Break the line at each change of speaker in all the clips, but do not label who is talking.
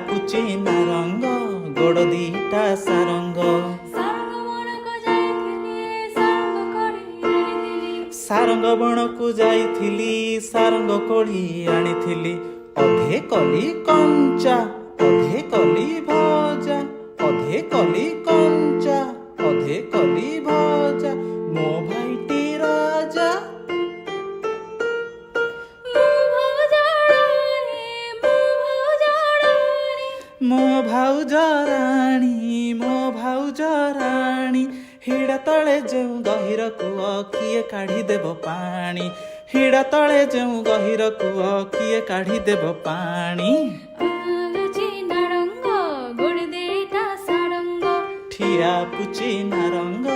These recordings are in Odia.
ପୁଚି ନାରଙ୍ଗ ଗୋଡ଼ ଦିଟା ସାରଙ୍ଗ ସାରଙ୍ଗ ବଣକୁ ଯାଇଥିଲି ସାରଙ୍ଗ କୋଳି ଆଣିଥିଲି ଅଧେ କଲି କଞ୍ଚା ଅଧେ କଲି ଭଜା ଅଧେ କଲି କଞ୍ଚା ଅଧେ କଲି ଭଜା ମୋ ଭାଇଟି ରାଜା ମୋ ଭାଉଜ ରାଣୀ ହିଡ଼ା ତଳେ ଯେଉଁ ଗହିର କୂଅ କିଏ କାଢ଼ିଦେବ ପାଣି ହିଡ଼ା ତଳେ ଯେଉଁ ଗହିର କୂଅ କିଏ କାଢ଼ିଦେବ ପାଣି ଠିଆ ପୁଚି ନାରଙ୍ଗ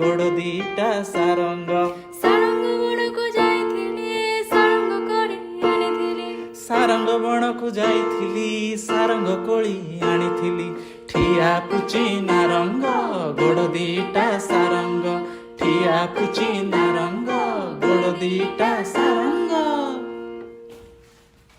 ଗୋଡ଼ ଦିଟା ସାରଙ୍ଗ ସାରଙ୍ଗ ବଣକୁ ଯାଇଥିଲି ସାରଙ୍ଗ କୋଳି ଆଣିଥିଲି ଠିଆ ପୁଚି ନାରଙ୍ଗ ଗୋଡ଼ ଦିଟା ସାରଙ୍ଗ ଠିଆ ପୁଚି ନାରଙ୍ଗ ଗୋଡ଼ ଦିଟା ସାରଙ୍ଗ